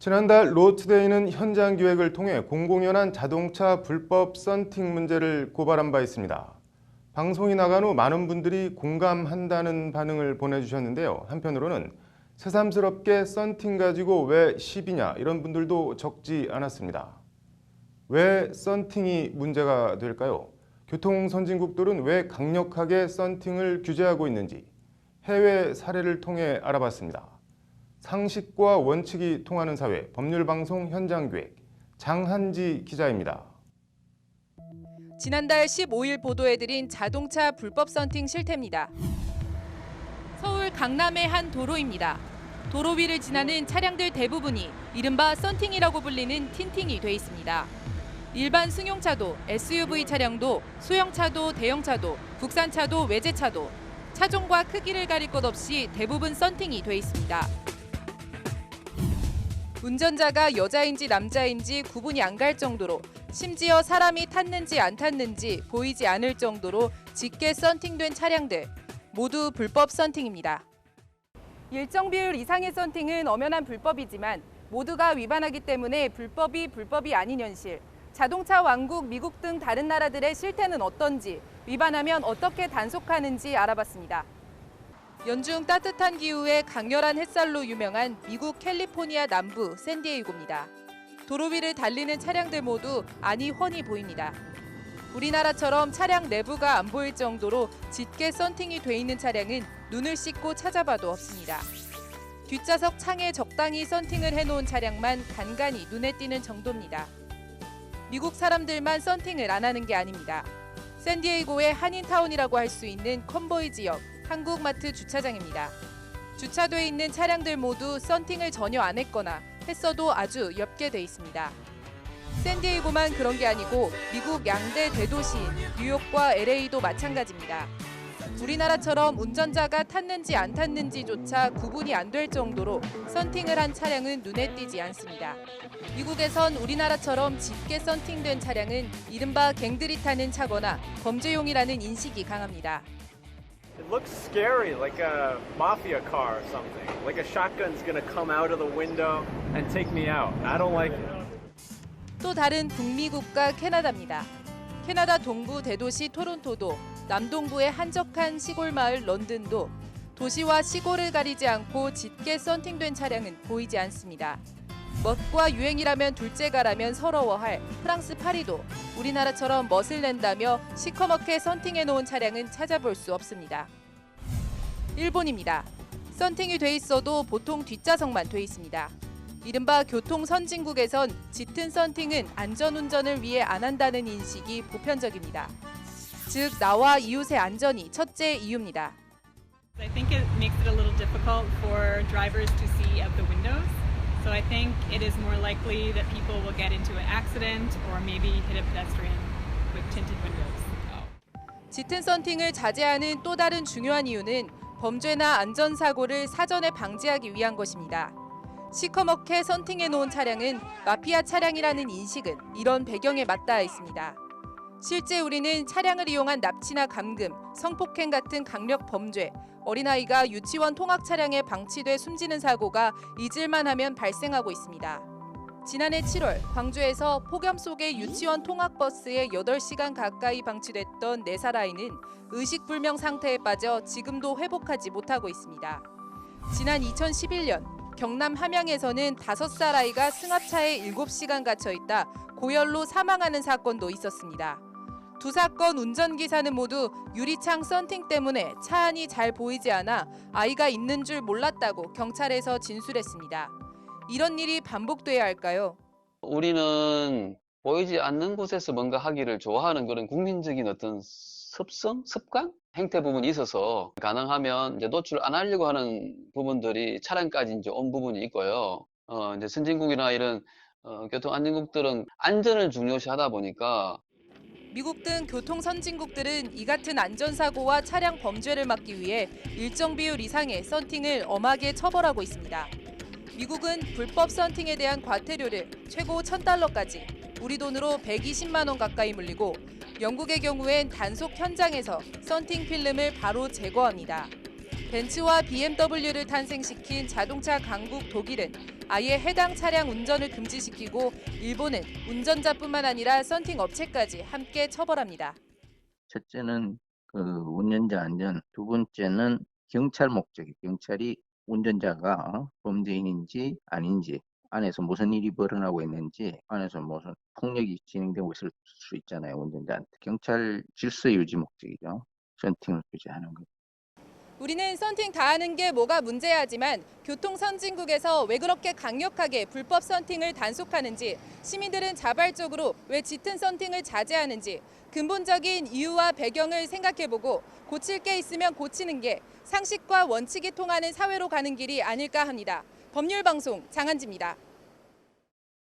지난달 로투데이는 현장 기획을 통해 공공연한 자동차 불법 썬팅 문제를 고발한 바 있습니다. 방송이 나간 후 많은 분들이 공감한다는 반응을 보내주셨는데요. 한편으로는 새삼스럽게 썬팅 가지고 왜 시비냐 이런 분들도 적지 않았습니다. 왜 썬팅이 문제가 될까요? 교통선진국들은 왜 강력하게 썬팅을 규제하고 있는지 해외 사례를 통해 알아봤습니다. 상식과 원칙이 통하는 사회, 법률방송 현장기획 장한지 기자입니다. 지난달 15일 보도해드린 자동차 불법 썬팅 실태입니다. 서울 강남의 한 도로입니다. 도로 위를 지나는 차량들 대부분이 이른바 썬팅이라고 불리는 틴팅이 돼 있습니다. 일반 승용차도, SUV 차량도, 소형차도, 대형차도, 국산차도, 외제차도, 차종과 크기를 가릴 것 없이 대부분 썬팅이 돼 있습니다. 운전자가 여자인지 남자인지 구분이 안 갈 정도로 심지어 사람이 탔는지 안 탔는지 보이지 않을 정도로 짙게 썬팅된 차량들 모두 불법 썬팅입니다. 일정 비율 이상의 썬팅은 엄연한 불법이지만 모두가 위반하기 때문에 불법이 아닌 현실. 자동차 왕국 미국 등 다른 나라들의 실태는 어떤지, 위반하면 어떻게 단속하는지 알아봤습니다. 연중 따뜻한 기후에 강렬한 햇살로 유명한 미국 캘리포니아 남부 샌디에이고입니다. 도로 위를 달리는 차량들 모두 안이 훤히 보입니다. 우리나라처럼 차량 내부가 안 보일 정도로 짙게 썬팅이 돼 있는 차량은 눈을 씻고 찾아봐도 없습니다. 뒷좌석 창에 적당히 썬팅을 해놓은 차량만 간간히 눈에 띄는 정도입니다. 미국 사람들만 썬팅을 안 하는 게 아닙니다. 샌디에이고의 한인타운이라고 할 수 있는 컨보이 지역 한국마트 주차장입니다. 주차돼 있는 차량들 모두 썬팅을 전혀 안 했거나 했어도 아주 옅게 돼 있습니다. 샌디에이고만 그런 게 아니고 미국 양대 대도시인 뉴욕과 LA도 마찬가지입니다. 우리나라처럼 운전자가 탔는지 안 탔는지조차 구분이 안 될 정도로 썬팅을 한 차량은 눈에 띄지 않습니다. 미국에선 우리나라처럼 짙게 썬팅된 차량은 이른바 갱들이 타는 차거나 범죄용이라는 인식이 강합니다. It looks scary, like a mafia car or something. Like a shotgun's gonna come out of the window and take me out. I don't like it. 또 다른 북미 국가 캐나다입니다. 캐나다 동부 대도시 토론토도 남동부의 한적한 시골 마을 런던도 도시와 시골을 가리지 않고 짙게 썬팅된 차량은 보이지 않습니다. 멋과 유행이라면 둘째가라면 서러워할 프랑스 파리도 우리나라처럼 멋을 낸다며 시커멓게 썬팅해 놓은 차량은 찾아볼 수 없습니다. 일본입니다. 썬팅이 돼 있어도 보통 뒷좌석만 돼 있습니다. 이른바 교통 선진국에선 짙은 썬팅은 안전운전을 위해 안 한다는 인식이 보편적입니다. 즉 나와 이웃의 안전이 첫째 이유입니다. I think it makes it a little difficult for drivers to see out the windows. So I think it is more likely that people will get into an accident or maybe hit a pedestrian with tinted windows. 짙은 썬팅을 자제하는 또 다른 중요한 이유는 범죄나 안전사고를 사전에 방지하기 위한 것입니다. 시커멓게 썬팅해 놓은 차량은 마피아 차량이라는 인식은 이런 배경에 맞닿아 있습니다. 실제 우리는 차량을 이용한 납치나 감금, 성폭행 같은 강력 범죄, 어린아이가 유치원 통학 차량에 방치돼 숨지는 사고가 잊을만 하면 발생하고 있습니다. 지난해 7월 광주에서 폭염 속에 유치원 통학버스에 8시간 가까이 방치됐던 4살 아이는 의식불명 상태에 빠져 지금도 회복하지 못하고 있습니다. 지난 2011년 경남 함양에서는 5살 아이가 승합차에 7시간 갇혀 있다 고열로 사망하는 사건도 있었습니다. 두 사건 운전기사는 모두 유리창 썬팅 때문에 차 안이 잘 보이지 않아 아이가 있는 줄 몰랐다고 경찰에서 진술했습니다. 이런 일이 반복돼야 할까요? 우리는 보이지 않는 곳에서 뭔가 하기를 좋아하는 그런 국민적인 어떤 습관? 행태 부분이 있어서 가능하면 이제 노출 안 하려고 하는 부분들이 차량까지 이제 온 부분이 있고요. 이제 선진국이나 이런 교통안전국들은 안전을 중요시하다 보니까 미국 등 교통 선진국들은 이 같은 안전사고와 차량 범죄를 막기 위해 일정 비율 이상의 썬팅을 엄하게 처벌하고 있습니다. 미국은 불법 썬팅에 대한 과태료를 최고 $1,000까지 우리 돈으로 120만 원 가까이 물리고 영국의 경우엔 단속 현장에서 썬팅 필름을 바로 제거합니다. 벤츠와 BMW를 탄생시킨 자동차 강국 독일은 아예 해당 차량 운전을 금지시키고 일본은 운전자뿐만 아니라 썬팅 업체까지 함께 처벌합니다. 첫째는 운전자 안전, 두 번째는 경찰 목적이 경찰이 운전자가 범죄인인지 아닌지, 안에서 무슨 일이 벌어나고 있는지, 안에서 무슨 폭력이 진행되고 있을 수 있잖아요, 운전자한테. 경찰 질서 유지 목적이죠. 썬팅을 규제하는 것. 우리는 썬팅 다 하는 게 뭐가 문제야지만 교통 선진국에서 왜 그렇게 강력하게 불법 썬팅을 단속하는지, 시민들은 자발적으로 왜 짙은 썬팅을 자제하는지 근본적인 이유와 배경을 생각해보고 고칠 게 있으면 고치는 게 상식과 원칙이 통하는 사회로 가는 길이 아닐까 합니다. 법률방송 장한지입니다.